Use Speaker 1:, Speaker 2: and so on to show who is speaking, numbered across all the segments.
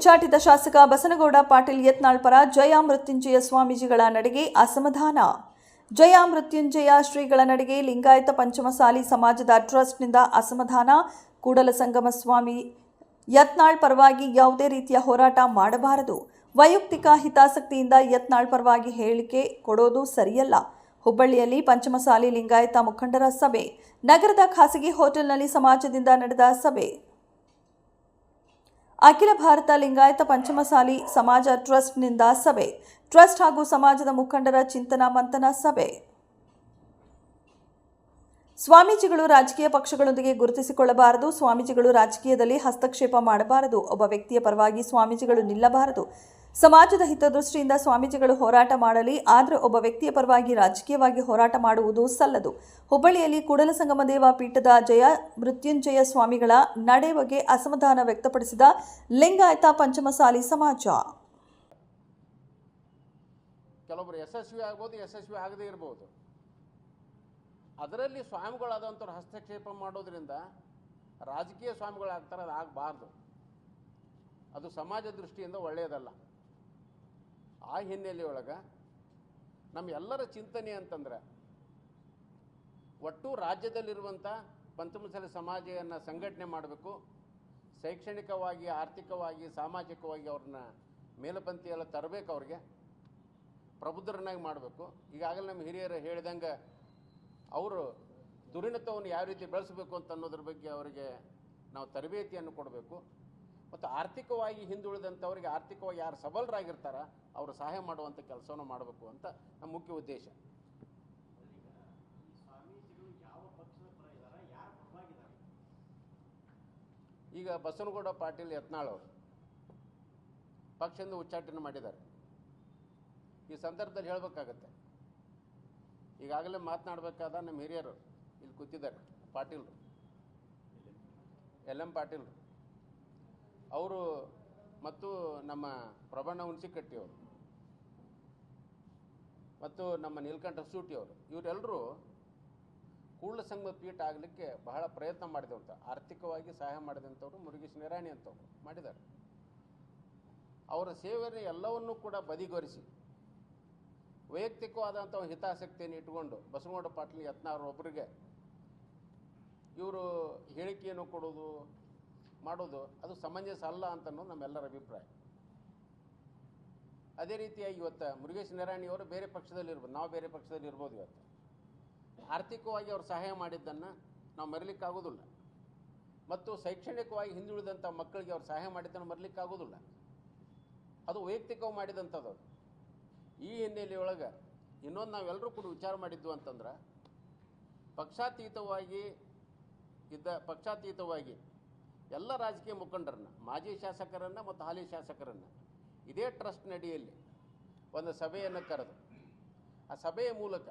Speaker 1: ಉಚ್ಚಾಟಿತ ಶಾಸಕ ಬಸನಗೌಡ ಪಾಟೀಲ್ ಯತ್ನಾಳ್ ಪರ ಜಯ ಮೃತ್ಯುಂಜಯ ಸ್ವಾಮೀಜಿಗಳ ನಡೆಗೆ ಅಸಮಾಧಾನ. ಜಯ ಮೃತ್ಯುಂಜಯ ಶ್ರೀಗಳ ನಡೆಗೆ ಲಿಂಗಾಯತ ಪಂಚಮಸಾಲಿ ಸಮಾಜದ ಟ್ರಸ್ಟ್ನಿಂದ ಅಸಮಾಧಾನ. ಕೂಡಲಸಂಗಮ ಸ್ವಾಮಿ ಯತ್ನಾಳ್ ಪರವಾಗಿ ಯಾವುದೇ ರೀತಿಯ ಹೋರಾಟ ಮಾಡಬಾರದು. ವೈಯಕ್ತಿಕ ಹಿತಾಸಕ್ತಿಯಿಂದ ಯತ್ನಾಳ್ ಪರವಾಗಿ ಹೇಳಿಕೆ ಕೊಡೋದು ಸರಿಯಲ್ಲ. ಹುಬ್ಬಳ್ಳಿಯಲ್ಲಿ ಪಂಚಮಸಾಲಿ ಲಿಂಗಾಯತ ಮುಖಂಡರ ಸಭೆ. ನಗರದ ಖಾಸಗಿ ಹೋಟೆಲ್ನಲ್ಲಿ ಸಮಾಜದಿಂದ ನಡೆದ ಸಭೆ. ಅಖಿಲ ಭಾರತ ಲಿಂಗಾಯತ ಪಂಚಮಸಾಲಿ ಸಮಾಜ ಟ್ರಸ್ಟ್ನಿಂದ ಸಭೆ. ಟ್ರಸ್ಟ್ ಹಾಗೂ ಸಮಾಜದ ಮುಖಂಡರ ಚಿಂತನ ಮಂಥನ ಸಭೆ. ಸ್ವಾಮೀಜಿಗಳು ರಾಜಕೀಯ ಪಕ್ಷಗಳೊಂದಿಗೆ ಗುರುತಿಸಿಕೊಳ್ಳಬಾರದು. ಸ್ವಾಮೀಜಿಗಳು ರಾಜಕೀಯದಲ್ಲಿ ಹಸ್ತಕ್ಷೇಪ ಮಾಡಬಾರದು. ಒಬ್ಬ ವ್ಯಕ್ತಿಯ ಪರವಾಗಿ ಸ್ವಾಮೀಜಿಗಳು ನಿಲ್ಲಬಾರದು. ಸಮಾಜದ ಹಿತದೃಷ್ಟಿಯಿಂದ ಸ್ವಾಮೀಜಿಗಳು ಹೋರಾಟ ಮಾಡಲಿ, ಆದರೆ ಒಬ್ಬ ವ್ಯಕ್ತಿಯ ಪರವಾಗಿ ರಾಜಕೀಯವಾಗಿ ಹೋರಾಟ ಮಾಡುವುದು ಸಲ್ಲದು. ಹುಬ್ಬಳ್ಳಿಯಲ್ಲಿ ಕೂಡಲಸಂಗಮ ದೇವ ಪೀಠದ ಜಯ ಮೃತ್ಯುಂಜಯ ಸ್ವಾಮಿಗಳ ನಡೆ ಬಗ್ಗೆ ಅಸಮಾಧಾನ ವ್ಯಕ್ತಪಡಿಸಿದ ಲಿಂಗಾಯತ ಪಂಚಮಸಾಲಿ ಸಮಾಜ.
Speaker 2: ಕೆಲವೊಬ್ಬರು ಯಶಸ್ವಿ ಆಗ್ಬೋದು, ಯಶಸ್ವಿ ಆಗದೇ ಇರಬಹುದು. ಅದರಲ್ಲಿ ಸ್ವಾಮಿಗಳಾದಂಥವ್ರು ಹಸ್ತಕ್ಷೇಪ ಮಾಡೋದ್ರಿಂದ ರಾಜಕೀಯ ಸ್ವಾಮಿಗಳಾಗ್ತಾರೆ. ಅದು ಆಗಬಾರ್ದು. ಅದು ಸಮಾಜ ದೃಷ್ಟಿಯಿಂದ ಒಳ್ಳೆಯದಲ್ಲ. ಆ ಹಿನ್ನೆಲೆಯೊಳಗೆ ನಮ್ಮ ಎಲ್ಲರ ಚಿಂತನೆ ಅಂತಂದರೆ ಒಟ್ಟು ರಾಜ್ಯದಲ್ಲಿರುವಂಥ ಪಂಚಮಸಾಲಿ ಸಮಾಜವನ್ನು ಸಂಘಟನೆ ಮಾಡಬೇಕು. ಶೈಕ್ಷಣಿಕವಾಗಿ, ಆರ್ಥಿಕವಾಗಿ, ಸಾಮಾಜಿಕವಾಗಿ ಅವ್ರನ್ನ ಮೇಲುಪಂಕ್ತಿಯೆಲ್ಲ ತರಬೇಕು. ಅವ್ರಿಗೆ ಪ್ರಬುದ್ಧರನ್ನಾಗಿ ಮಾಡಬೇಕು. ಈಗಾಗಲೇ ನಮ್ಮ ಹಿರಿಯರು ಹೇಳಿದಂಗೆ ಅವರು ದುರಿಣತ್ವವನ್ನು ಯಾವ ರೀತಿ ಬೆಳೆಸಬೇಕು ಅಂತ ಅನ್ನೋದ್ರ ಬಗ್ಗೆ ಅವರಿಗೆ ನಾವು ತರಬೇತಿಯನ್ನು ಕೊಡಬೇಕು. ಮತ್ತು ಆರ್ಥಿಕವಾಗಿ ಹಿಂದುಳಿದಂಥವ್ರಿಗೆ ಆರ್ಥಿಕವಾಗಿ ಯಾರು ಸಬಲರಾಗಿರ್ತಾರ ಅವರು ಸಹಾಯ ಮಾಡುವಂಥ ಕೆಲಸವನ್ನು ಮಾಡಬೇಕು ಅಂತ ನಮ್ಮ ಮುಖ್ಯ ಉದ್ದೇಶ. ಈಗ ಬಸನಗೌಡ ಪಾಟೀಲ್ ಯತ್ನಾಳ್ ಅವರು ಪಕ್ಷದಿಂದ ಉಚ್ಚಾಟನೆ ಮಾಡಿದ್ದಾರೆ. ಈ ಸಂದರ್ಭದಲ್ಲಿ ಹೇಳಬೇಕಾಗತ್ತೆ, ಈಗಾಗಲೇ ಮಾತನಾಡಬೇಕಾದ ನಮ್ಮ ಹಿರಿಯರು ಇಲ್ಲಿ ಕೂತಿದ್ದಾರೆ, ಪಾಟೀಲ್ರು, ಎಲ್ ಎಂ ಪಾಟೀಲ್ರು ಅವರು ಮತ್ತು ನಮ್ಮ ಪ್ರಬಣ್ಣ ಹುಣಸಿಕಟ್ಟಿಯವರು ಮತ್ತು ನಮ್ಮ ನೀಲಕಂಠ ಸೂಟಿಯವರು, ಇವರೆಲ್ಲರೂ ಕೂಡಲಸಂಗಮ ಪೀಠ ಆಗಲಿಕ್ಕೆ ಬಹಳ ಪ್ರಯತ್ನ ಮಾಡಿದಂಥ, ಆರ್ಥಿಕವಾಗಿ ಸಹಾಯ ಮಾಡಿದಂಥವ್ರು ಮುರುಗೇಶ್ ನಿರಾಣಿ ಅಂತವ್ರು ಮಾಡಿದ್ದಾರೆ. ಅವರ ಸೇವೆಯನ್ನು ಎಲ್ಲವನ್ನೂ ಕೂಡ ಬದಿಗೊರಿಸಿ ವೈಯಕ್ತಿಕವಾದಂಥ ಹಿತಾಸಕ್ತಿಯನ್ನು ಇಟ್ಟುಕೊಂಡು ಬಸನಗೌಡ ಪಾಟೀಲ್ ಯತ್ನಾಳ್ ಒಬ್ಬರಿಗೆ ಇವರು ಹೇಳಿಕೆಯನ್ನು ಕೊಡೋದು ಮಾಡೋದು ಅದು ಸಮಂಜಸ ಅಲ್ಲ ಅಂತ ಅನ್ನೋದು ನಮ್ಮೆಲ್ಲರ ಅಭಿಪ್ರಾಯ. ಅದೇ ರೀತಿಯಾಗಿ ಇವತ್ತು ಮುರುಗೇಶ್ ನಿರಾಣಿಯವರು ಬೇರೆ ಪಕ್ಷದಲ್ಲಿರ್ಬೋದು, ನಾವು ಬೇರೆ ಪಕ್ಷದಲ್ಲಿ ಇರ್ಬೋದು. ಇವತ್ತು ಆರ್ಥಿಕವಾಗಿ ಅವರು ಸಹಾಯ ಮಾಡಿದ್ದನ್ನು ನಾವು ಮರೀಲಿಕ್ಕಾಗೋದಿಲ್ಲ. ಮತ್ತು ಶೈಕ್ಷಣಿಕವಾಗಿ ಹಿಂದುಳಿದಂಥ ಮಕ್ಕಳಿಗೆ ಅವ್ರು ಸಹಾಯ ಮಾಡಿದ್ದನ್ನು ಮರೀಲಿಕ್ಕಾಗೋದಿಲ್ಲ. ಅದು ವೈಯಕ್ತಿಕವಾಗಿ ಮಾಡಿದಂಥದ್ದು. ಈ ಹಿನ್ನೆಲೆಯೊಳಗೆ ಇನ್ನೊಂದು ನಾವೆಲ್ಲರೂ ಕೂಡ ವಿಚಾರ ಮಾಡಿದ್ದು ಅಂತಂದ್ರೆ ಪಕ್ಷಾತೀತವಾಗಿ ಎಲ್ಲ ರಾಜಕೀಯ ಮುಖಂಡರನ್ನ, ಮಾಜಿ ಶಾಸಕರನ್ನು ಮತ್ತು ಹಾಲಿ ಶಾಸಕರನ್ನು ಇದೇ ಟ್ರಸ್ಟ್ ನಡಿಯಲ್ಲಿ ಒಂದು ಸಭೆಯನ್ನು ಕರೆದು ಆ ಸಭೆಯ ಮೂಲಕ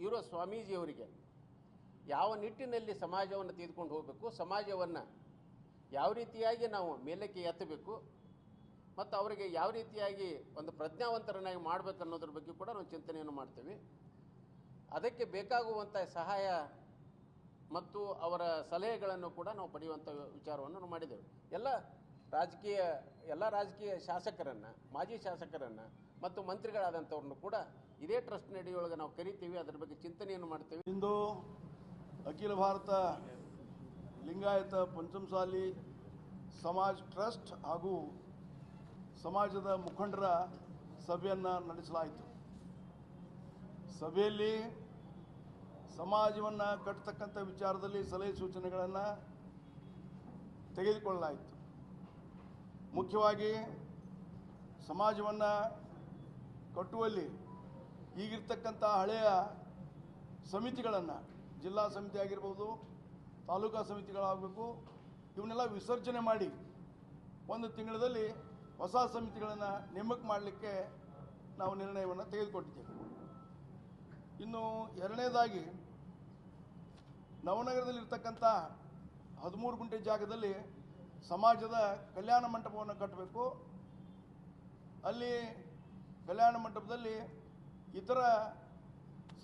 Speaker 2: ಇರೋ ಸ್ವಾಮೀಜಿಯವರಿಗೆ ಯಾವ ನಿಟ್ಟಿನಲ್ಲಿ ಸಮಾಜವನ್ನು ತೆಗೆದುಕೊಂಡು ಹೋಗಬೇಕು, ಸಮಾಜವನ್ನು ಯಾವ ರೀತಿಯಾಗಿ ನಾವು ಮೇಲಕ್ಕೆ ಎತ್ತಬೇಕು ಮತ್ತು ಅವರಿಗೆ ಯಾವ ರೀತಿಯಾಗಿ ಒಂದು ಪ್ರಜ್ಞಾವಂತರನ್ನಾಗಿ ಮಾಡಬೇಕು ಅನ್ನೋದ್ರ ಬಗ್ಗೆ ಕೂಡ ನಾವು ಚಿಂತನೆಯನ್ನು ಮಾಡ್ತೀವಿ. ಅದಕ್ಕೆ ಬೇಕಾಗುವಂಥ ಸಹಾಯ ಮತ್ತು ಅವರ ಸಲಹೆಗಳನ್ನು ಕೂಡ ನಾವು ಪಡೆಯುವಂಥ ವಿಚಾರವನ್ನು ನಾವು ಮಾಡಿದ್ದೇವೆ. ಎಲ್ಲ ರಾಜಕೀಯ ಶಾಸಕರನ್ನು, ಮಾಜಿ ಶಾಸಕರನ್ನು ಮತ್ತು ಮಂತ್ರಿಗಳಾದಂಥವ್ರನ್ನು ಕೂಡ ಇದೇ ಟ್ರಸ್ಟ್ ನಡಿಯೊಳಗೆ ನಾವು ಕರಿತೀವಿ. ಅದರ ಬಗ್ಗೆ ಚಿಂತನೆಯನ್ನು ಮಾಡ್ತೀವಿ.
Speaker 3: ಇಂದು ಅಖಿಲ ಭಾರತ ಲಿಂಗಾಯತ ಪಂಚಮಸಾಲಿ ಸಮಾಜ್ ಟ್ರಸ್ಟ್ ಹಾಗೂ ಸಮಾಜದ ಮುಖಂಡರ ಸಭೆಯನ್ನು ನಡೆಸಲಾಯಿತು. ಸಭೆಯಲ್ಲಿ ಸಮಾಜವನ್ನು ಕಟ್ಟತಕ್ಕಂಥ ವಿಚಾರದಲ್ಲಿ ಸಲಹೆ ಸೂಚನೆಗಳನ್ನು ತೆಗೆದುಕೊಳ್ಳಲಾಯಿತು. ಮುಖ್ಯವಾಗಿ ಸಮಾಜವನ್ನು ಕಟ್ಟುವಲ್ಲಿ ಈಗಿರ್ತಕ್ಕಂಥ ಹಳೆಯ ಸಮಿತಿಗಳನ್ನು, ಜಿಲ್ಲಾ ಸಮಿತಿ ಆಗಿರ್ಬೋದು, ತಾಲೂಕಾ ಸಮಿತಿಗಳಾಗಬೇಕು, ಇವನ್ನೆಲ್ಲ ವಿಸರ್ಜನೆ ಮಾಡಿ ಒಂದು ತಿಂಗಳಲ್ಲಿ ಹೊಸ ಸಮಿತಿಗಳನ್ನು ನೇಮಕ ಮಾಡಲಿಕ್ಕೆ ನಾವು ನಿರ್ಣಯವನ್ನು ತೆಗೆದುಕೊಟ್ಟಿದ್ದೇವೆ. ಇನ್ನು ಎರಡನೇದಾಗಿ ನವನಗರದಲ್ಲಿರ್ತಕ್ಕಂಥ 13 ಗುಂಟೆ ಜಾಗದಲ್ಲಿ ಸಮಾಜದ ಕಲ್ಯಾಣ ಮಂಟಪವನ್ನು ಕಟ್ಟಬೇಕು. ಅಲ್ಲಿ ಕಲ್ಯಾಣ ಮಂಟಪದಲ್ಲಿ ಇತರ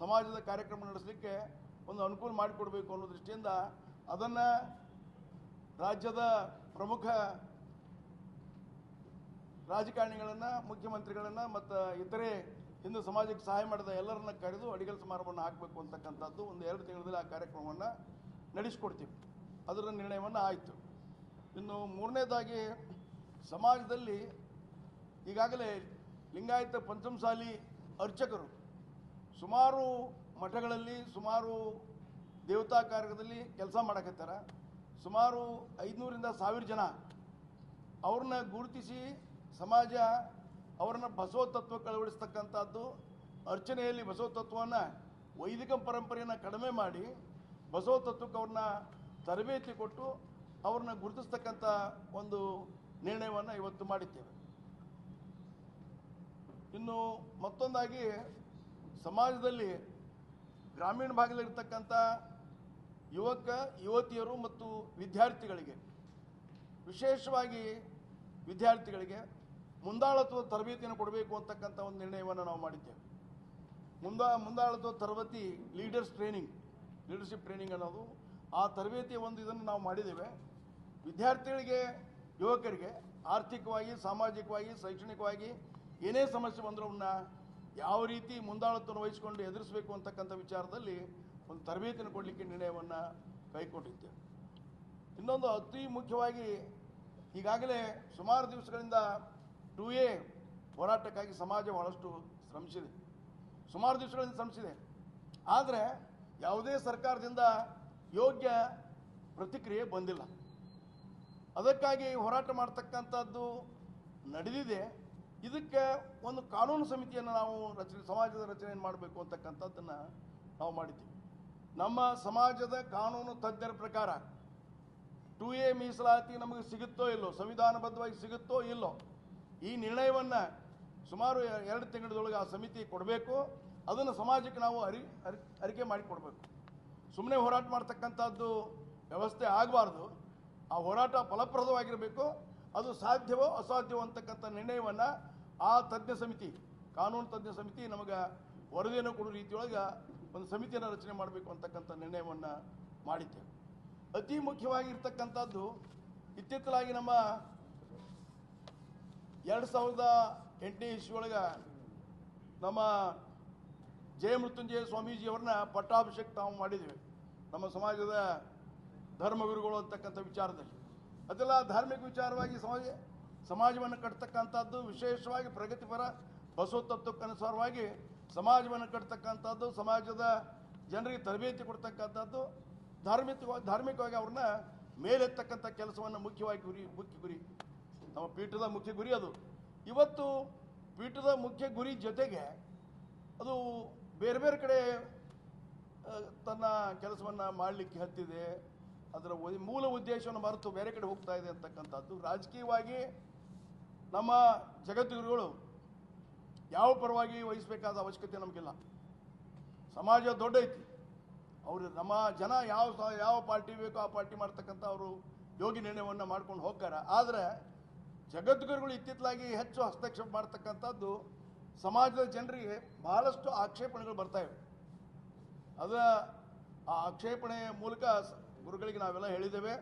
Speaker 3: ಸಮಾಜದ ಕಾರ್ಯಕ್ರಮ ನಡೆಸಲಿಕ್ಕೆ ಒಂದು ಅನುಕೂಲ ಮಾಡಿಕೊಡಬೇಕು ಅನ್ನೋ ದೃಷ್ಟಿಯಿಂದ ಅದನ್ನು ರಾಜ್ಯದ ಪ್ರಮುಖ ರಾಜಕಾರಣಿಗಳನ್ನು, ಮುಖ್ಯಮಂತ್ರಿಗಳನ್ನು ಮತ್ತು ಇತರೆ ಹಿಂದೂ ಸಮಾಜಕ್ಕೆ ಸಹಾಯ ಮಾಡಿದ ಎಲ್ಲರನ್ನ ಕರೆದು ಅಡಿಗಲ್ ಸಮಾರಂಭವನ್ನು ಹಾಕಬೇಕು ಅಂತಕ್ಕಂಥದ್ದು ಒಂದು 2 ತಿಂಗಳಲ್ಲಿ ಆ ಕಾರ್ಯಕ್ರಮವನ್ನು ನಡೆಸಿಕೊಡ್ತೀವಿ. ಅದರ ನಿರ್ಣಯವನ್ನು ಆಯಿತು. ಇನ್ನು ಮೂರನೇದಾಗಿ ಸಮಾಜದಲ್ಲಿ ಈಗಾಗಲೇ ಲಿಂಗಾಯತ ಪಂಚಮಸಾಲಿ ಅರ್ಚಕರು ಸುಮಾರು ಮಠಗಳಲ್ಲಿ ಸುಮಾರು ದೇವತಾ ಕಾರ್ಯದಲ್ಲಿ ಕೆಲಸ ಮಾಡಕತ್ತಾರ. ಸುಮಾರು 500ರಿಂದ 1000 ಜನ ಅವ್ರನ್ನ ಗುರುತಿಸಿ ಸಮಾಜ ಅವ್ರನ್ನ ಬಸವ ತತ್ವಕ್ಕೆ ಅಳವಡಿಸ್ತಕ್ಕಂಥದ್ದು, ಅರ್ಚನೆಯಲ್ಲಿ ಬಸವ ತತ್ವವನ್ನು ವೈದಿಕ ಪರಂಪರೆಯನ್ನು ಕಡಿಮೆ ಮಾಡಿ ಬಸವ ತತ್ವಕ್ಕೆ ಅವ್ರನ್ನ ತರಬೇತಿ ಕೊಟ್ಟು ಅವ್ರನ್ನ ಗುರುತಿಸ್ತಕ್ಕಂಥ ಒಂದು ನಿರ್ಣಯವನ್ನು ಇವತ್ತು ಮಾಡಿದ್ದೇವೆ. ಇನ್ನು ಮತ್ತೊಂದಾಗಿ ಸಮಾಜದಲ್ಲಿ ಗ್ರಾಮೀಣ ಭಾಗದಲ್ಲಿರ್ತಕ್ಕಂಥ ಯುವಕ ಯುವತಿಯರು ಮತ್ತು ವಿದ್ಯಾರ್ಥಿಗಳಿಗೆ, ವಿಶೇಷವಾಗಿ ವಿದ್ಯಾರ್ಥಿಗಳಿಗೆ ಮುಂದಾಳತ್ವದ ತರಬೇತಿಯನ್ನು ಕೊಡಬೇಕು ಅಂತಕ್ಕಂಥ ಒಂದು ನಿರ್ಣಯವನ್ನು ನಾವು ಮಾಡಿದ್ದೇವೆ. ಮುಂದಾಳತ್ವದ ತರಬೇತಿ ಲೀಡರ್ಶಿಪ್ ಟ್ರೈನಿಂಗ್ ಅನ್ನೋದು ಆ ತರಬೇತಿಯ ಒಂದು ಇದನ್ನು ನಾವು ಮಾಡಿದ್ದೇವೆ. ವಿದ್ಯಾರ್ಥಿಗಳಿಗೆ, ಯುವಕರಿಗೆ ಆರ್ಥಿಕವಾಗಿ, ಸಾಮಾಜಿಕವಾಗಿ, ಶೈಕ್ಷಣಿಕವಾಗಿ ಏನೇ ಸಮಸ್ಯೆ ಬಂದರೂ ಅವನ್ನ ಯಾವ ರೀತಿ ಮುಂದಾಳತ್ವವನ್ನು ವಹಿಸಿಕೊಂಡು ಎದುರಿಸಬೇಕು ಅಂತಕ್ಕಂಥ ವಿಚಾರದಲ್ಲಿ ಒಂದು ತರಬೇತಿಯನ್ನು ಕೊಡಲಿಕ್ಕೆ ನಿರ್ಣಯವನ್ನು ಕೈಗೊಂಡಿದ್ದೇವೆ. ಇನ್ನೊಂದು ಅತಿ ಮುಖ್ಯವಾಗಿ ಈಗಾಗಲೇ ಸುಮಾರು ದಿವಸಗಳಿಂದ 2A ಹೋರಾಟಕ್ಕಾಗಿ ಸಮಾಜ ಬಹಳಷ್ಟು ಶ್ರಮಿಸಿದೆ. ಆದರೆ ಯಾವುದೇ ಸರ್ಕಾರದಿಂದ ಯೋಗ್ಯ ಪ್ರತಿಕ್ರಿಯೆ ಬಂದಿಲ್ಲ. ಅದಕ್ಕಾಗಿ ಹೋರಾಟ ಮಾಡ್ತಕ್ಕಂಥದ್ದು ನಡೆದಿದೆ. ಇದಕ್ಕೆ ಒಂದು ಕಾನೂನು ಸಮಿತಿಯನ್ನು ನಾವು ಸಮಾಜದ ರಚನೆಯನ್ನು ಮಾಡಬೇಕು ಅಂತಕ್ಕಂಥದ್ದನ್ನು ನಾವು ಮಾಡಿದ್ದೀವಿ. ನಮ್ಮ ಸಮಾಜದ ಕಾನೂನು ತಜ್ಞರ ಪ್ರಕಾರ 2A ಮೀಸಲಾತಿ ನಮಗೆ ಸಿಗುತ್ತೋ ಇಲ್ಲೋ, ಸಂವಿಧಾನಬದ್ಧವಾಗಿ ಸಿಗುತ್ತೋ ಇಲ್ಲೋ, ಈ ನಿರ್ಣಯವನ್ನು ಸುಮಾರು 2 ತಿಂಗಳೊಳಗೆ ಆ ಸಮಿತಿ ಕೊಡಬೇಕು. ಅದನ್ನು ಸಮಾಜಕ್ಕೆ ನಾವು ಅರಿಕೆ ಮಾಡಿಕೊಡ್ಬೇಕು. ಸುಮ್ಮನೆ ಹೋರಾಟ ಮಾಡ್ತಕ್ಕಂಥದ್ದು ವ್ಯವಸ್ಥೆ ಆಗಬಾರ್ದು. ಆ ಹೋರಾಟ ಫಲಪ್ರದವಾಗಿರಬೇಕು. ಅದು ಸಾಧ್ಯವೋ ಅಸಾಧ್ಯವೋ ಅಂತಕ್ಕಂಥ ನಿರ್ಣಯವನ್ನು ಆ ಕಾನೂನು ತಜ್ಞ ಸಮಿತಿ ನಮಗೆ ವರದಿಯನ್ನು ಕೊಡುವ ರೀತಿಯೊಳಗೆ ಒಂದು ಸಮಿತಿಯನ್ನು ರಚನೆ ಮಾಡಬೇಕು ಅಂತಕ್ಕಂಥ ನಿರ್ಣಯವನ್ನು ಮಾಡಿದ್ದೇವೆ. ಅತಿ ಮುಖ್ಯವಾಗಿರ್ತಕ್ಕಂಥದ್ದು ಇತ್ತಿತ್ತಲಾಗಿ ನಮ್ಮ 2008ನೇ ಇಸ್ವಿಯೊಳಗೆ ನಮ್ಮ ಜಯಮೃತ್ಯುಂಜಯ ಸ್ವಾಮೀಜಿಯವ್ರನ್ನ ಪಟ್ಟಾಭಿಷೇಕ ನಾವು ಮಾಡಿದ್ದೇವೆ. ನಮ್ಮ ಸಮಾಜದ ಧರ್ಮಗುರುಗಳು ಅಂತಕ್ಕಂಥ ವಿಚಾರದಲ್ಲಿ ಅದೆಲ್ಲ ಧಾರ್ಮಿಕ ವಿಚಾರವಾಗಿ ಸಮಾಜವನ್ನು ಕಟ್ತಕ್ಕಂಥದ್ದು, ವಿಶೇಷವಾಗಿ ಪ್ರಗತಿಪರ ಬಸವ ತತ್ವಕ್ಕನುಸಾರವಾಗಿ ಸಮಾಜವನ್ನು ಕಟ್ತಕ್ಕಂಥದ್ದು, ಸಮಾಜದ ಜನರಿಗೆ ತರಬೇತಿ ಕೊಡ್ತಕ್ಕಂಥದ್ದು, ಧಾರ್ಮಿಕವಾಗಿ ಅವ್ರನ್ನ ಮೇಲೆತ್ತಕ್ಕಂಥ ಕೆಲಸವನ್ನು ಮುಖ್ಯ ಗುರಿ ನಮ್ಮ ಪೀಠದ ಮುಖ್ಯ ಗುರಿ ಅದು. ಇವತ್ತು ಪೀಠದ ಮುಖ್ಯ ಗುರಿ ಜೊತೆಗೆ ಅದು ಬೇರೆ ಬೇರೆ ಕಡೆ ತನ್ನ ಕೆಲಸವನ್ನು ಮಾಡಲಿಕ್ಕೆ ಹತ್ತಿದೆ. ಅದರ ಮೂಲ ಉದ್ದೇಶವನ್ನು ಮರೆತು ಬೇರೆ ಕಡೆ ಹೋಗ್ತಾ ಇದೆ ಅಂತಕ್ಕಂಥದ್ದು. ರಾಜಕೀಯವಾಗಿ ನಮ್ಮ ಜಗದ್ಗುರುಗಳು ಯಾವ ಪರವಾಗಿ ವಹಿಸಬೇಕಾದ ಅವಶ್ಯಕತೆ ನಮಗಿಲ್ಲ. ಸಮಾಜ ದೊಡ್ಡ ಐತಿ. ಅವರು ನಮ್ಮ ಜನ ಯಾವ ಪಾರ್ಟಿ ಬೇಕೋ ಆ ಪಾರ್ಟಿ ಮಾಡ್ತಕ್ಕಂಥ ಅವರು ಯೋಗಿ ನಿರ್ಣಯವನ್ನು ಮಾಡ್ಕೊಂಡು ಹೋಗ್ತಾರೆ. ಆದರೆ ಜಗದ್ಗುರುಗಳು ಇತ್ತಿತ್ತಲಾಗಿ ಹೆಚ್ಚು ಹಸ್ತಕ್ಷೇಪ ಮಾಡ್ತಕ್ಕಂಥದ್ದು ಸಮಾಜದ ಜನರಿಗೆ ಬಹಳಷ್ಟು ಆಕ್ಷೇಪಣೆಗಳು ಬರ್ತಾ ಇವೆ. ಆ ಆಕ್ಷೇಪಣೆ ಮೂಲಕ ಗುರುಗಳಿಗೆ ನಾವೆಲ್ಲ ಹೇಳಿದ್ದೇವೆ,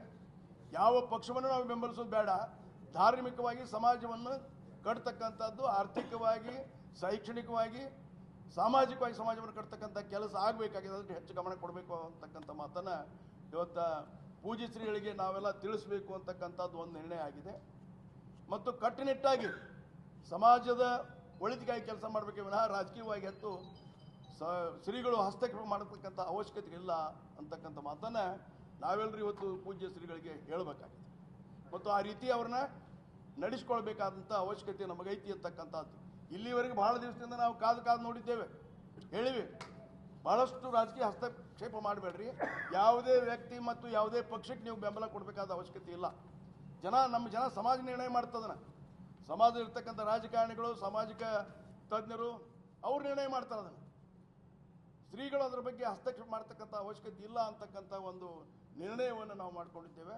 Speaker 3: ಯಾವ ಪಕ್ಷವನ್ನು ನಾವು ಬೆಂಬಲಿಸೋದು ಬೇಡ. ಧಾರ್ಮಿಕವಾಗಿ ಸಮಾಜವನ್ನು ಕಟ್ತಕ್ಕಂಥದ್ದು, ಆರ್ಥಿಕವಾಗಿ, ಶೈಕ್ಷಣಿಕವಾಗಿ, ಸಾಮಾಜಿಕವಾಗಿ ಸಮಾಜವನ್ನು ಕಟ್ತಕ್ಕಂಥ ಕೆಲಸ ಆಗಬೇಕಾಗಿದೆ. ಅದಕ್ಕೆ ಹೆಚ್ಚು ಗಮನ ಕೊಡಬೇಕು ಅಂತಕ್ಕಂಥ ಮಾತನ್ನು ಇವತ್ತು ಪೂಜ್ಯ ಶ್ರೀಗಳಿಗೆ ನಾವೆಲ್ಲ ತಿಳಿಸಬೇಕು ಅಂತಕ್ಕಂಥದ್ದು ಒಂದು ನಿರ್ಣಯ ಆಗಿದೆ. ಮತ್ತು ಕಟ್ಟುನಿಟ್ಟಾಗಿ ಸಮಾಜದ ಒಳಿತಿಗಾಗಿ ಕೆಲಸ ಮಾಡಬೇಕೆ ವಿನಃ ರಾಜಕೀಯವಾಗಿ ಹೆಚ್ಚು ಶ್ರೀಗಳು ಹಸ್ತಕ್ಷೇಪ ಮಾಡತಕ್ಕಂಥ ಅವಶ್ಯಕತೆ ಇಲ್ಲ ಅಂತಕ್ಕಂಥ ಮಾತನ್ನು ನಾವೆಲ್ಲರೂ ಇವತ್ತು ಪೂಜ್ಯ ಶ್ರೀಗಳಿಗೆ ಹೇಳಬೇಕಾಗಿದೆ. ಮತ್ತು ಆ ರೀತಿ ಅವ್ರನ್ನ ನಡೆಸ್ಕೊಳ್ಬೇಕಾದಂಥ ಅವಶ್ಯಕತೆ ನಮಗೈತಿ ಅಂತಕ್ಕಂಥದ್ದು. ಇಲ್ಲಿವರೆಗೆ ಬಹಳ ದಿವಸದಿಂದ ನಾವು ಕಾದು ನೋಡಿದ್ದೇವೆ, ಹೇಳಿವಿ. ಬಹಳಷ್ಟು ರಾಜಕೀಯ ಹಸ್ತಕ್ಷೇಪ ಮಾಡಬೇಡ್ರಿ, ಯಾವುದೇ ವ್ಯಕ್ತಿ ಮತ್ತು ಯಾವುದೇ ಪಕ್ಷಕ್ಕೆ ನೀವು ಬೆಂಬಲ ಕೊಡಬೇಕಾದ ಅವಶ್ಯಕತೆ ಇಲ್ಲ. ನಮ್ಮ ಜನ ಸಮಾಜ ನಿರ್ಣಯ ಮಾಡ್ತದನ್ನ. ಸಮಾಜದಲ್ಲಿರ್ತಕ್ಕಂಥ ರಾಜಕಾರಣಿಗಳು, ಸಾಮಾಜಿಕ ತಜ್ಞರು ಅವ್ರು ನಿರ್ಣಯ ಮಾಡ್ತಾರೆ ಅದನ್ನು. ಶ್ರೀಗಳು ಅದರ ಬಗ್ಗೆ ಹಸ್ತಕ್ಷೇಪ ಮಾಡ್ತಕ್ಕಂಥ ಅವಶ್ಯಕತೆ ಇಲ್ಲ ಅಂತಕ್ಕಂಥ ಒಂದು ನಿರ್ಣಯವನ್ನು ನಾವು ಮಾಡಿಕೊಂಡಿದ್ದೇವೆ.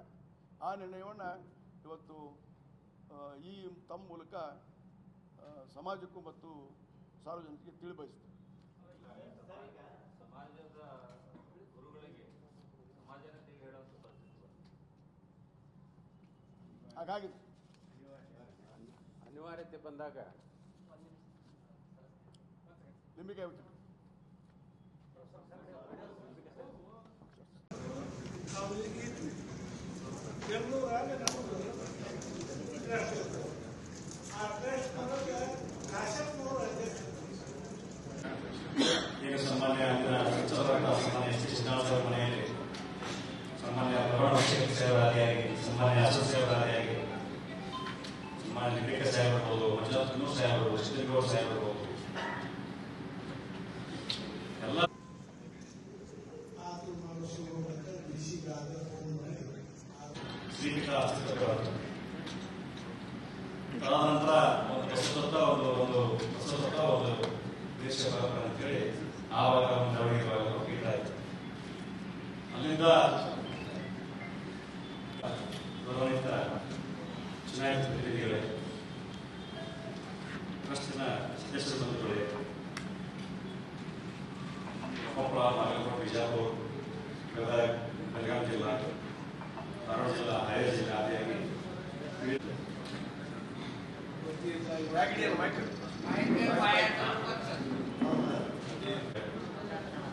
Speaker 3: ಆ ನಿರ್ಣಯವನ್ನು ಇವತ್ತು ಈ ತಮ್ಮ ಮೂಲಕ ಸಮಾಜಕ್ಕೂ ಮತ್ತು ಸಾರ್ವಜನಿಕರಿಗೆ ತಿಳಿಬಯಸ್ತೇವೆ.
Speaker 4: ಸಮಾಜದ ಗುರುಗಳಿಗೆ ಸಮಾಜಕ್ಕೆ ಹೇಳುವಂಥ
Speaker 3: ಹಾಗಾಗಿ
Speaker 2: ಅನಿವಾರ್ಯತೆ ಬಂದಾಗ
Speaker 3: ನಿಮಗೆ
Speaker 5: ಈಗ ಸಾಮಾನ್ಯ ಸಾಮಾನ್ಯ ಎಸ್ ಟಿ ಶ್ರೀನಿವಾಸರ ಮನೆಯಲ್ಲಿ ಸಾಮಾನ್ಯ ಸೇವರಾದಿಯಾಗಿ ಸಾಮಾನ್ಯ ಅಶೋಕ್ ಸೇವರಾದಿಯಾಗಿ ಸಾಮಾನ್ಯ ಲಿಂಬಿಕ ಸಾಹೇಬ್ ಇರ್ಬೋದು, ಮಂಜುನಾಥ್ ಕುನ್ನೂರ್ ಸಾಹೇಬ್ ಇರ್ಬೋದು, ಸಿದ್ದಗೌಡ ಸಾಹೇಬ್ ಇರ್ಬೋದು, ಎಲ್ಲ ಶ್ರೀಮಿಕ ಅಸ್ತಿತ್ವಗಳು ತದನಂತರ ಒಂದು ಹೊಸ ಒಂದು ದೇಶ ಬರಬೇಕು ಅಂತೇಳಿ ಆವಾಗ ಒಂದು ಮೆರವಣಿಗೆ ಹೋಗಿರ್ತಾ ಇತ್ತು. ಅಲ್ಲಿಂದ ಗೌರವಾನ್ವಿತ ಚುನಾಯಿತ ಪ್ರತಿನಿಧಿಗಳೇ, ಟ್ರಸ್ಟಿನ ಸದಸ್ಯ ಬಂಧುಗಳೇ, ಕೊಪ್ಪಳ, ಬಾಗಲಕೋಟೆ, ಬಿಜಾಪುರ, ಗದಗ, ಬೆಳಗಾವಿ ಜಿಲ್ಲಾ, ಧಾರವಾಡ ಜಿಲ್ಲಾ, ಹಾವೇರಿ ಜಿಲ್ಲಾ ಆದಿಯಾಗಿ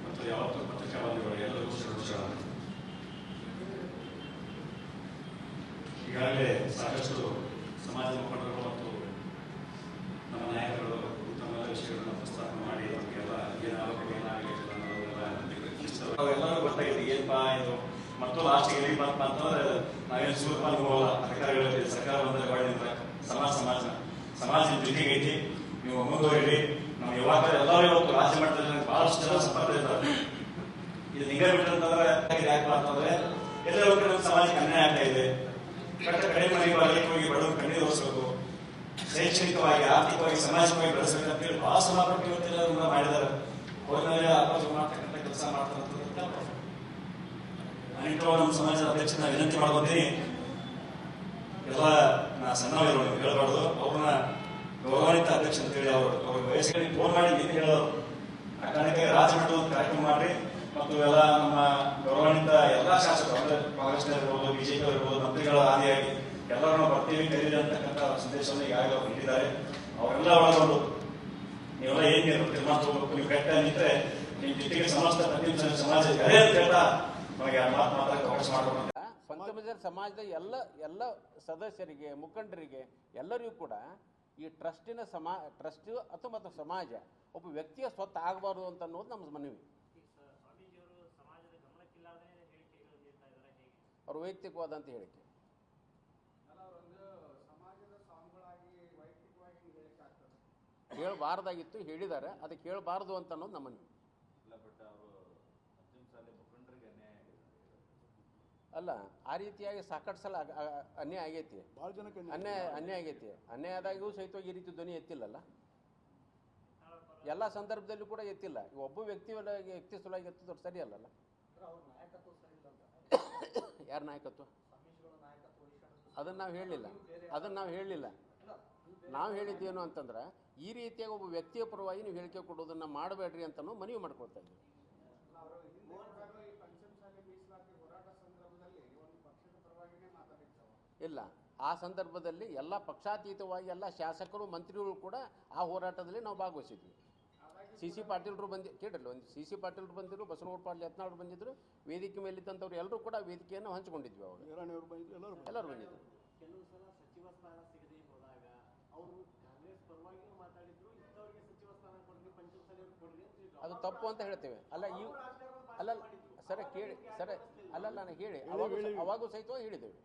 Speaker 5: ಮತ್ತು ಯಾವತ್ತೂ ಪತ್ರಿಕಾ ಬಂಧುಗಳು ಎಲ್ಲರಿಗೂ ಶುಭಾಶಯ. ಈಗಾಗಲೇ ಸಾಕಷ್ಟು ಸಮಾಜ ಮುಖಂಡರು ಮತ್ತು ನಮ್ಮ ನಾಯಕರು ತಮ್ಮೆಲ್ಲ ವಿಷಯಗಳನ್ನು ಪ್ರಸ್ತಾಪ ಮಾಡಿ ನಮಗೆಲ್ಲ ಏನಾಗಬೇಕು ಏನಾಗಲಿಲ್ಲ ನಾವೆಲ್ಲರೂ ಗೊತ್ತಾಗಿದೆ ಏನಪ್ಪಾ ಇದು. ಮತ್ತು ಲಾಸ್ಟ್ಗೆ ಎಲ್ಲಿ ಬಂತ ಅಂತಂದ್ರೆ ನಾವೇನು ಸೂರ್ಪಾನ್ ಹೋಗಲ್ಲ, ಅಧಿಕಾರಿಗಳಲ್ಲಿ ಸರ್ಕಾರ ಬಂದರೆ ಒಳ್ಳೆಯಿಂದ ಸಮಾಜ ಜೊತೆಗೆ ಐತಿ, ನೀವು ಮುಂದುವರಿರಿ. ನಮ್ಮ ಯುವಕರು ಎಲ್ಲರೂ ಇವತ್ತು ರಾಜ್ಯ ಮಟ್ಟದಲ್ಲಿ ಬಹಳಷ್ಟು ಜನ ಸಂಪರ್ಕ ಇರ್ತಾರೆ. ಇದು ನಿಗಾ ಬಿಟ್ಟಂತಂದ್ರೆ ಯಾಕೆ ಅಂತಂದ್ರೆ ಎಲ್ಲರೂ ನಮ್ಮ ಸಮಾಜಕ್ಕೆ ಅನ್ಯಾಯ ಆಗ್ತಾ ಇದೆ. ಕಡೆ ಮನೆಗೆ ಹೋಗಿ ಬಡವರು ಕಣ್ಣೀರು ಒರೆಸಬೇಕು, ಶೈಕ್ಷಣಿಕವಾಗಿ, ಆರ್ಥಿಕವಾಗಿ, ಸಾಮಾಜಿಕವಾಗಿ ಬೆಳೆಸಬೇಕಂತೇಳಿ ಬಹಳ ಸಮಾಪಟ್ಟು ಇವತ್ತೆಲ್ಲ ಮಾಡಿದ್ದಾರೆ. ಹೋದ್ಮೇಲೆ ಅಪ್ಪಾಜಿ ಮಾಡ್ತಕ್ಕಂಥ ಕೆಲಸ ಮಾಡ್ತಾರಂತ ನಾನಿಟ್ಟು ನಮ್ಮ ಸಮಾಜದ ಅಧ್ಯಕ್ಷನ ವಿನಂತಿ ಮಾಡ್ಕೊತೀನಿ. ಎಲ್ಲ ನಾ ಸಣ್ಣವರು ಹೇಳ್ಬಾರ್ದು, ಅವ್ರನ್ನ ಗೌರವಾನ್ವಿತ ಅಧ್ಯಕ್ಷ ಅಂತೇಳಿ ಅವ್ರ ವಯಸ್ಸಿಗೆ ಫೋನ್ ಮಾಡಿ ನಿಂತು ಹೇಳೋರು. ಆ ಕಾರಣಕ್ಕೆ ರಾಜ್ಯ ಮಟ್ಟದ ಒಂದು ಕಾರ್ಯಕ್ರಮ ಮಾಡ್ರಿ ಮತ್ತು ಎಲ್ಲ ನಮ್ಮ ಗೌರವಾನ್ವಿತ ಎಲ್ಲಾ ಶಾಸಕರು ಅಂದ್ರೆ ಕಾಂಗ್ರೆಸ್ ಇರ್ಬೋದು, ಬಿಜೆಪಿ ಇರ್ಬೋದು, ಮಂತ್ರಿಗಳ ಆದಿಯಾಗಿ ಎಲ್ಲರನ್ನು ಬರ್ತೀವಿ ಕರೀರಿ ಅಂತಕ್ಕಂಥ ಸಂದೇಶವನ್ನು ಈಗಾಗಲೇ ಅವರು ನೀಡಿದ್ದಾರೆ. ಅವರೆಲ್ಲ ಒಳಗೊಂಡು ನೀವೆಲ್ಲ ಏನ್ ತೀರ್ಮಾನ ತಗೋಬೇಕು, ನೀವು ಕರೆಕ್ಟ್ ನಿಂತ್ರೆ ನಿಮ್ ಜೊತೆಗೆ ಸಮಸ್ತ ಪ್ರತಿನಿಧಿ ಸಮಾಜ ಕರೆ ಅಂತ ಹೇಳ್ತಾ ನಮಗೆ ಮಾತಾಡಕ್ಕೆ ಅವಕಾಶ ಮಾಡಬೇಕು.
Speaker 2: ಪಂಚಮಸಾಲಿ ಸಮಾಜದ ಎಲ್ಲ ಸದಸ್ಯರಿಗೆ, ಮುಖಂಡರಿಗೆ, ಎಲ್ಲರಿಗೂ ಕೂಡ ಈ ಟ್ರಸ್ಟ್ ಅಥವಾ ಮತ್ತು ಸಮಾಜ ಒಬ್ಬ ವ್ಯಕ್ತಿಯ ಸ್ವತ್ತು ಆಗಬಾರ್ದು ಅಂತ ಅನ್ನೋದು ನಮ್ಮ ಮನವಿ. ಅವ್ರ ವೈಯಕ್ತಿಕವಾದಂತ ಹೇಳಿಕೆ ಹೇಳಬಾರ್ದಾಗಿತ್ತು, ಹೇಳಿದ್ದಾರೆ, ಅದಕ್ಕೆ ಹೇಳಬಾರ್ದು ಅಂತ ಅನ್ನೋದು ನಮ್ಮ ಮನವಿ. ಅಲ್ಲ, ಆ ರೀತಿಯಾಗಿ ಸಾಕಷ್ಟು ಸಲ ಅನ್ಯಾಯ ಆಗೈತಿ,
Speaker 3: ಭಾಳ ಜನಕ್ಕೆ
Speaker 2: ಅನ್ಯಾಯ ಆಗೈತಿ. ಅನ್ಯಾಯ ಆದಾಗೂ ಸಹಿತವಾಗಿ ಈ ರೀತಿ ಧ್ವನಿ ಎತ್ತಿಲ್ಲಲ್ಲ, ಎಲ್ಲ ಸಂದರ್ಭದಲ್ಲೂ ಕೂಡ ಎತ್ತಿಲ್ಲ. ಒಬ್ಬ ವ್ಯಕ್ತಿ ಸಲುವಾಗಿ ಎತ್ತಿದ್ರು ಸರಿ ಅಲ್ಲಲ್ಲ. ಯಾರ ನಾಯಕತ್ವ? ಅದನ್ನು ನಾವು ಹೇಳಲಿಲ್ಲ. ನಾವು ಹೇಳಿದ್ದೇನು ಅಂತಂದ್ರೆ, ಈ ರೀತಿಯಾಗಿ ಒಬ್ಬ ವ್ಯಕ್ತಿಯ ಪರವಾಗಿ ನೀವು ಹೇಳಿಕೆ ಕೊಡೋದನ್ನ ಮಾಡಬೇಡ್ರಿ ಅಂತನೂ ಮನವಿ ಮಾಡ್ಕೊಳ್ತಾ ಇದ್ದೀವಿ. ಇಲ್ಲ, ಆ ಸಂದರ್ಭದಲ್ಲಿ ಎಲ್ಲ ಪಕ್ಷಾತೀತವಾಗಿ ಎಲ್ಲ ಶಾಸಕರು, ಮಂತ್ರಿಗಳು ಕೂಡ ಆ ಹೋರಾಟದಲ್ಲಿ ನಾವು ಭಾಗವಹಿಸಿದ್ವಿ. ಸಿ ಪಾಟೀಲ್ರು ಕೇಳಿರಲ್ಲ, ಒಂದು ಸಿ ಪಾಟೀಲ್ರು ಬಂದಿದ್ರು, ಬಸವನಗೌಡ ಪಾಟೀಲ್ ಯತ್ನಾಳ್ ಬಂದಿದ್ರು, ವೇದಿಕೆ ಮೇಲಿದ್ದಂಥವ್ರು ಎಲ್ಲರೂ ಕೂಡ ವೇದಿಕೆಯನ್ನು ಹಂಚಿಕೊಂಡಿದ್ವಿ. ಅವಾಗ ಎಲ್ಲರೂ ಬಂದಿದ್ರು.
Speaker 6: ಕೆಲವು ಸಲ ಸಚಿವ ಸ್ಥಾನ ಸಿಗದೆ ಹೋದಾಗ ಅವರು ಕಾಂಗ್ರೆಸ್ ಪರವಾಗಿಯೂ ಮಾತಾಡಿದ್ರು, ಇಂಥವ್ರಿಗೆ ಸಚಿವ ಸ್ಥಾನ ಕೊಡ್ರಿ, ಪಂಚಮಸಾಲಿ ಕೊಡ್ರಿ ಅಂತ. ಅದು
Speaker 2: ತಪ್ಪು ಅಂತ ಹೇಳ್ತೇವೆ. ಅಲ್ಲ ಸರ ಕೇಳಿ, ಸರ ಅಲ್ಲಲ್ಲ ನಾನು ಹೇಳಿ ಅವಾಗೂ ಸಹಿತವಾಗಿ ಹೇಳಿದ್ದೇವೆ.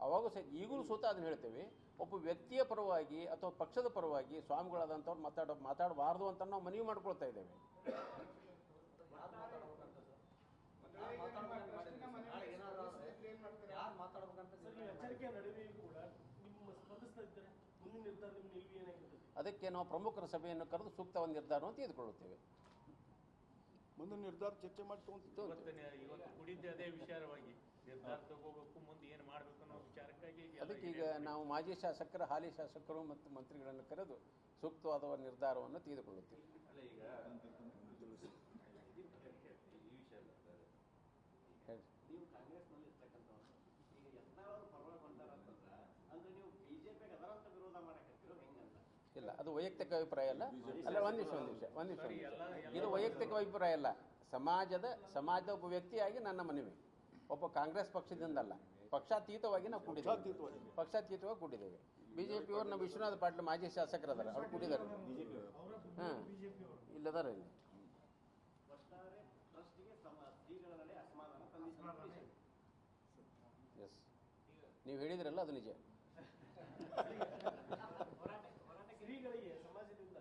Speaker 2: ಅವಾಗೂ ಸಹಿತ ಈಗಲೂ ಸೂತ ಅದನ್ನು ಹೇಳ್ತೇವೆ. ಒಬ್ಬ ವ್ಯಕ್ತಿಯ ಪರವಾಗಿ ಅಥವಾ ಪಕ್ಷದ ಪರವಾಗಿ ಸ್ವಾಮಿಗಳಾದಂಥವ್ರು ಮಾತಾಡಬಾರ್ದು ಅಂತ ನಾವು ಮನವಿ ಮಾಡ್ಕೊಳ್ತಾ ಇದ್ದೇವೆ. ಅದಕ್ಕೆ ನಾವು ಪ್ರಮುಖರ ಸಭೆಯನ್ನು ಕರೆದು ಸೂಕ್ತ ಒಂದು ನಿರ್ಧಾರವನ್ನು ತೆಗೆದುಕೊಳ್ಳುತ್ತೇವೆ.
Speaker 3: ಮುಂದೆ ನಿರ್ಧಾರ ಚರ್ಚೆ ಮಾಡಿ
Speaker 4: ಇವತ್ತು ಕುಡಿದ್ದೆ ಅದೇ ವಿಚಾರವಾಗಿ ನಿರ್ಧಾರ ತಗೋಬೇಕು, ಮುಂದೆ ಏನು ಮಾಡಬೇಕು ಅನ್ನೋ ವಿಚಾರಕ್ಕಾಗಿ
Speaker 2: ಅದಕ್ಕೆ ಈಗ ನಾವು ಮಾಜಿ ಶಾಸಕರು, ಹಾಲಿ ಶಾಸಕರು ಮತ್ತು ಮಂತ್ರಿಗಳನ್ನು ಕರೆದು ಸೂಕ್ತವಾದ ನಿರ್ಧಾರವನ್ನು ತೆಗೆದುಕೊಳ್ಳುತ್ತೇವೆ.
Speaker 6: ನೀವು ಕಾಂಗ್ರೆಸ್ನಲ್ಲಿ ಇರ್ತಕ್ಕಂಥವ್ರು ಈಗ ಯತ್ನಾಳ್ ಅವರು ಪರವಾಗಿ ಹೊಂಟಾರ ಅಂತಂದ್ರೆ ಅಂದ್ರೆ ನೀವು ಬಿಜೆಪಿಗೆ ಅದರಂತ ವಿರೋಧ ಮಾಡಕತ್ತಿರೋ ಹೆಂಗಂತ
Speaker 2: ಇಲ್ಲ, ಅದು ವೈಯಕ್ತಿಕ ಅಭಿಪ್ರಾಯ ಅಲ್ಲ. ಅಲ್ಲ, ಒಂದು ನಿಮಿಷ. ಇದು ವೈಯಕ್ತಿಕ ಅಭಿಪ್ರಾಯ ಅಲ್ಲ, ಸಮಾಜದ ಒಬ್ಬ ವ್ಯಕ್ತಿಯಾಗಿ ನನ್ನ ಮನವಿ. ಒಬ್ಬ ಕಾಂಗ್ರೆಸ್ ಪಕ್ಷದಿಂದಲ್ಲ, ಪಕ್ಷಾತೀತವಾಗಿ ನಾವು ಕೂಡಿದ್ದೇವೆ. ಬಿಜೆಪಿಯವರು ನಮ್ಮ ವಿಶ್ವನಾಥ್ ಪಾಟೀಲ್ ಮಾಜಿ ಶಾಸಕರದಾರ, ಅವ್ರು ಕೂಡಿದ್ದಾರೆ. ಹಾಂ, ಇಲ್ಲದಾರ ಇಲ್ಲಿ.
Speaker 6: ಒಟ್ಟಾರೆ ಟ್ರಸ್ಟ್ಗೆ ಶ್ರೀಗಳ ನಡೆ ಅಸಮಾಧಾನ ತಂದಿದ್ದಾರೆ.
Speaker 2: ಎಸ್, ನೀವು ಹೇಳಿದ್ರಲ್ಲ, ಅದು ನಿಜ.
Speaker 6: ಶ್ರೀಗಳಿಗೆ ಸಮಾಜದಿಂದ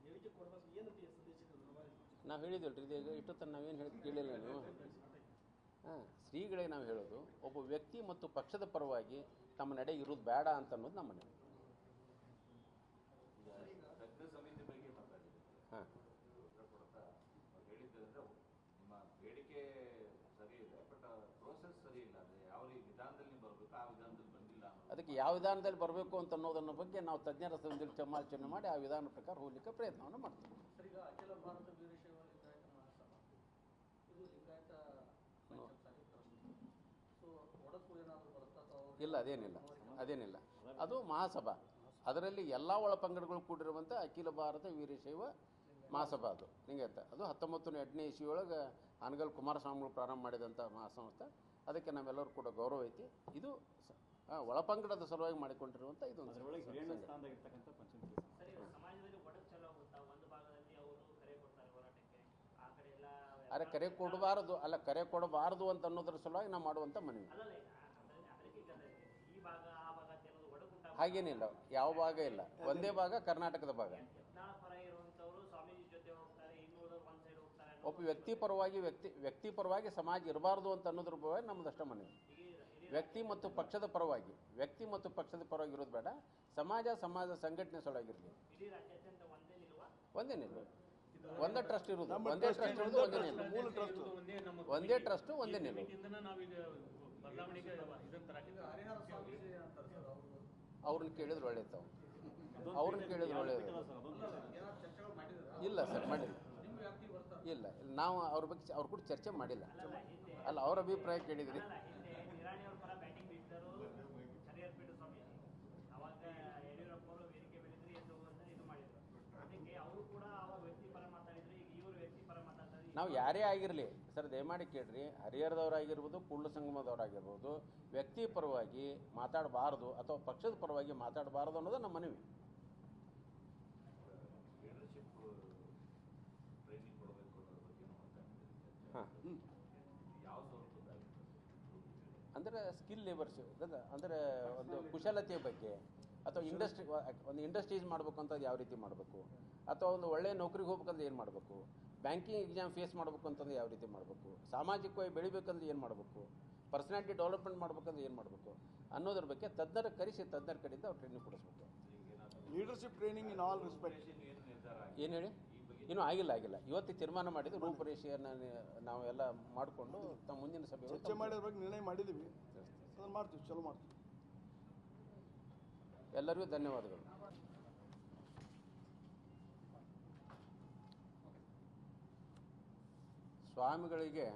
Speaker 6: ಹೇಳಿಕೆ ಕೊಡಬೇಕು, ಏನು
Speaker 2: ನಾವು ಹೇಳಿದ್ವಲ್ರಿ, ಇದು ಇಷ್ಟೊತ್ತನ ನಾವೇನು ಹೇಳಿ ಕೇಳಿಲ್ಲ ನೀವು. ಹಾಂ, ಶ್ರೀಗಳಿಗೆ ನಾವು ಹೇಳೋದು, ಒಬ್ಬ ವ್ಯಕ್ತಿ ಮತ್ತು ಪಕ್ಷದ ಪರವಾಗಿ ತಮ್ಮ ನಡೆ ಇರೋದು ಬೇಡ ಅಂತ ಅನ್ನೋದು ನಮ್ಮ ಮನೆ.
Speaker 7: ಸಮಿತಿ ಬಗ್ಗೆ ಮಾತಾಡಿದ್ರು.
Speaker 2: ಹಾಂ,
Speaker 7: ಹೇಳಿದ್ದಂದ್ರೆ ನಿಮ್ಮ ಬೇಡಿಕೆ ಸರಿ ಇದೆ, ಬಟ್ ಪ್ರೋಸೆಸ್ ಸರಿ ಇಲ್ಲ. ಅದೇ ಯಾವ ವಿಧಾನದಲ್ಲಿ ಬರಬೇಕು ಆ ವಿಧಾನದಲ್ಲಿ ಬಂದಿಲ್ಲ.
Speaker 2: ಅದಕ್ಕೆ ಯಾವ ವಿಧಾನದಲ್ಲಿ ಬರಬೇಕು ಅಂತ ಅನ್ನೋದನ್ನ ಬಗ್ಗೆ ನಾವು ತಜ್ಞರ ಸಮಿತಿಯಲ್ಲಿ ಸಮಾಲೋಚನೆ ಮಾಡಿ ಆ ವಿಧಾನ ಪ್ರಕಾರ ಹೋಗ್ಲಿಕ್ಕೆ ಪ್ರಯತ್ನವನ್ನು ಮಾಡ್ತೀವಿ.
Speaker 8: ಸರ್, ಈಗ ಅಖಿಲ ಭಾರತ ವೀರಶೈವ ಲಿಂಗಾಯತ ಮಹಾಸಭಾ ಇದು ಲಿಂಗಾಯತ ಸೊ ಒಡಕು ಏನಾದರೂ ಬರುತ್ತಾ?
Speaker 2: ಇಲ್ಲ, ಅದೇನಿಲ್ಲ. ಅದು ಮಹಾಸಭಾ, ಅದರಲ್ಲಿ ಎಲ್ಲ ಒಳಪಂಗಡಗಳು ಕೂಡಿರುವಂಥ ಅಖಿಲ ಭಾರತ ವೀರಶೈವ ಮಹಾಸಭಾ ಅದು ಲಿಂಗಾಯತ. ಅದು 1902ನೇ ಇಸ್ವಿಯೊಳಗೆ ಹಾನಗಲ್ ಕುಮಾರಸ್ವಾಮಿಗಳು ಪ್ರಾರಂಭ ಮಾಡಿದಂಥ ಮಹಾಸಂಸ್ಥೆ. ಅದಕ್ಕೆ ನಾವೆಲ್ಲರೂ ಕೂಡ ಗೌರವ ಐತಿ. ಇದು ಒಳಪಂಗಡದ ಸಲುವಾಗಿ ಮಾಡಿಕೊಂಡಿರುವಂಥ ಇದು ಒಂದು
Speaker 9: ಸಮಾಜದಲ್ಲಿ ಒಡಕು ಚಲೋ ಆಗುತ್ತಾ? ಒಂದು ಭಾಗದಲ್ಲಿ ಅವರು ಕರೆ ಕೊಡ್ತಾರೆ ಹೋರಾಟಕ್ಕೆ, ಆ ಕಡೆ ಎಲ್ಲ
Speaker 2: ಅರೆ ಕರೆ ಕೊಡಬಾರದು, ಕರೆ ಕೊಡಬಾರದು ಅಂತ ಅನ್ನೋದ್ರ ಸಲುವಾಗಿ ನಾವು ಮಾಡುವಂಥ ಮನವಿ.
Speaker 9: ಈ ಭಾಗ ಆ ಭಾಗ ಕೆಲವು ಒಡಕು
Speaker 2: ಹಾಗೇನಿಲ್ಲ, ಯಾವ ಭಾಗ ಇಲ್ಲ, ಒಂದೇ ಭಾಗ ಕರ್ನಾಟಕದ ಭಾಗ.
Speaker 9: ಯತ್ನಾಳ ಪರ ಇರುವಂತವರು ಸ್ವಾಮೀಜಿ ಜೊತೆ ಹೋಗ್ತಾರೆ, ಇನ್ನೂರು ಒಂದ್ ಸೈಡ್ ಹೋಗ್ತಾರೆ.
Speaker 2: ಒಬ್ಬ ವ್ಯಕ್ತಿ ಪರವಾಗಿ ಸಮಾಜ ಇರಬಾರ್ದು ಅಂತ ಅನ್ನೋದ್ರ ಪರವಾಗಿ ನಮ್ಮದಷ್ಟ ಮನವಿ. ವ್ಯಕ್ತಿ ಮತ್ತು ಪಕ್ಷದ ಪರವಾಗಿ ಇರೋದು ಬೇಡ. ಸಮಾಜ ಸಂಘಟನೆ ಸಲುವಾಗಿರಲಿ.
Speaker 9: ಇಡೀ ರಾಜ್ಯಾದ್ಯಂತ
Speaker 2: ಒಂದೇ ನಿಲ್ಲು, ಒಂದೇ ಟ್ರಸ್ಟ್ ಇರೋದು, ಒಂದೇ ಟ್ರಸ್ಟ್ ಒಂದೇ ನಿಲ್ಲು. ಅವ್ರನ್ನ ಕೇಳಿದ್ರೆ ಒಳ್ಳೇದು. ಇಲ್ಲ ಸರ್, ಮಾಡಿಲ್ಲ. ಇಲ್ಲ, ನಾವು ಅವ್ರ ಬಗ್ಗೆ ಅವ್ರ ಕೂಡ ಚರ್ಚೆ ಮಾಡಿಲ್ಲ. ಅಲ್ಲ, ಅವ್ರ ಅಭಿಪ್ರಾಯ ಕೇಳಿದ್ರಿ.
Speaker 9: ನಿರಾಣಿಯವ್ರ ಪರ ಬ್ಯಾಟಿಂಗ್ ಬಿಟ್ಟರು ಹರಿಹರಪೀಠ ಸ್ವಾಮೀಜಿ. ಅವಾಗ ಯಡಿಯೂರಪ್ಪ ಅವರು ವೇದಿಕೆ ಬೆಳೆದ್ರಿ ಎಂದು ಇದು ಮಾಡಿದ್ರು. ಅದಕ್ಕೆ ಅವರು ಕೂಡ ಅವ್ರ ವ್ಯಕ್ತಿ ಪರ ಮಾತಾಡಿದ್ರು. ಈಗ ಇವರು ವ್ಯಕ್ತಿ ಪರ ಮಾತಾಡ್ತಾರೆ.
Speaker 2: ನಾವು ಯಾರೇ ಆಗಿರಲಿ ಸರ್, ದಯಮಾಡಿ ಕೇಳ್ರಿ. ಹರಿಹರದವರಾಗಿರ್ಬೋದು, ಕೂಡಲ ಸಂಗಮದವರಾಗಿರ್ಬೋದು, ವ್ಯಕ್ತಿ ಪರವಾಗಿ ಮಾತಾಡಬಾರ್ದು ಅಥವಾ ಪಕ್ಷದ ಪರವಾಗಿ ಮಾತಾಡಬಾರ್ದು ಅನ್ನೋದು ನಮ್ಮ ಮನವಿ.
Speaker 7: ಲೀಡರ್ಶಿಪ್ ಟ್ರೈನಿಂಗ್ ಕೊಡಬೇಕು ಅನ್ನೋದ್ರ ಬಗ್ಗೆ ಮಾತಾಡ್ತಿದ್ದೀವಿ.
Speaker 2: ಹಾಂ,
Speaker 7: ಯಾವ ಸ್ವರೂಪದ
Speaker 2: ಅಂದರೆ ಸ್ಕಿಲ್ ಲೇಬರ್ಸ್, ಅಂದರೆ ಒಂದು ಕುಶಲತೆಯ ಬಗ್ಗೆ, ಅಥವಾ ಒಂದು ಇಂಡಸ್ಟ್ರೀಸ್ ಮಾಡಬೇಕು ಅಂತ ಯಾವ ರೀತಿ ಮಾಡಬೇಕು, ಅಥವಾ ಒಂದು ಒಳ್ಳೆಯ ನೌಕರಿಗೆ ಹೋಗ್ಬೇಕಂದ್ರೆ ಏನು ಮಾಡಬೇಕು, ಬ್ಯಾಂಕಿಂಗ್ ಎಕ್ಸಾಮ್ ಫೇಸ್ ಮಾಡಬೇಕು ಅಂತಂದ್ರೆ ಯಾವ ರೀತಿ ಮಾಡಬೇಕು, ಸಾಮಾಜಿಕವಾಗಿ ಬೆಳಿಬೇಕಂದ್ರೆ ಏನು ಮಾಡಬೇಕು, ಪರ್ಸನಾಲಿಟಿ ಡೆವಲಪ್ಮೆಂಟ್ ಮಾಡ್ಬೇಕಂದ್ರೆ ಏನು ಮಾಡಬೇಕು ಅನ್ನೋದ್ರ ಬಗ್ಗೆ ತಜ್ಞರ ಕಡೆಯಿಂದ ಅವ್ರು ಟ್ರೈನಿಂಗ್ ಕೊಡಿಸ್ಬೇಕು.
Speaker 3: Leadership training in all respect.
Speaker 2: ಏನು ಹೇಳಿ? ಇನ್ನೂ ಆಗಿಲ್ಲ. ಇವತ್ತು ತೀರ್ಮಾನ ಮಾಡಿದ್ದು ರೂಪರೇಷೆಯನ್ನು ನಾವೆಲ್ಲ ಮಾಡಿಕೊಂಡು ತಮ್ಮ ಮುಂದಿನ ಸಭೆ
Speaker 3: ಚರ್ಚೆ ಮಾಡಿದ ಬಗ್ಗೆ ನಿರ್ಣಯ ಮಾಡಿದ್ದೀವಿ. ಅದನ್ನು ಮಾಡ್ತೀವಿ, ಚಲೋ ಮಾಡ್ತೀವಿ.
Speaker 2: ಎಲ್ಲರಿಗೂ ಧನ್ಯವಾದಗಳು. ಸ್ವಾಮಿಗಳಿಗೆ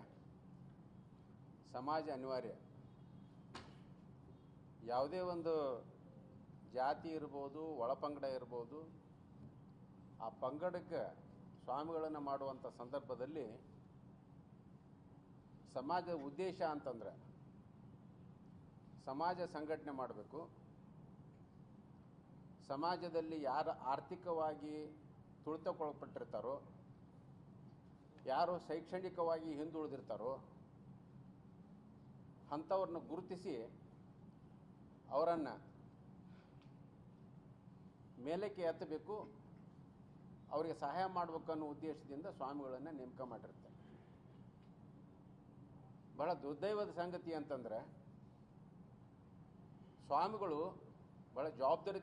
Speaker 2: ಸಮಾಜ ಅನಿವಾರ್ಯ. ಯಾವುದೇ ಒಂದು ಜಾತಿ ಇರ್ಬೋದು, ಒಳಪಂಗಡ ಇರ್ಬೋದು, ಆ ಪಂಗಡಕ್ಕೆ ಸ್ವಾಮಿಗಳನ್ನು ಮಾಡುವಂಥ ಸಂದರ್ಭದಲ್ಲಿ ಸಮಾಜದ ಉದ್ದೇಶ ಅಂತಂದರೆ ಸಮಾಜ ಸಂಘಟನೆ ಮಾಡಬೇಕು. ಸಮಾಜದಲ್ಲಿ ಯಾರು ಆರ್ಥಿಕವಾಗಿ ತುಳಿತಕ್ಕೊಳಪಟ್ಟಿರ್ತಾರೋ, ಯಾರು ಶೈಕ್ಷಣಿಕವಾಗಿ ಹಿಂದುಳಿದಿರ್ತಾರೋ ಅಂಥವ್ರನ್ನ ಗುರುತಿಸಿ ಅವರನ್ನು ಮೇಲಕ್ಕೆ ಎತ್ತಬೇಕು, ಅವರಿಗೆ ಸಹಾಯ ಮಾಡಬೇಕು ಅನ್ನೋ ಉದ್ದೇಶದಿಂದ ಸ್ವಾಮಿಗಳನ್ನು ನೇಮಕ ಮಾಡಿರ್ತಾರೆ. ಬಹಳ ದುರ್ದೈವದ ಸಂಗತಿ ಅಂತಂದರೆ ಸ್ವಾಮಿಗಳು ಬಹಳ ಜವಾಬ್ದಾರಿ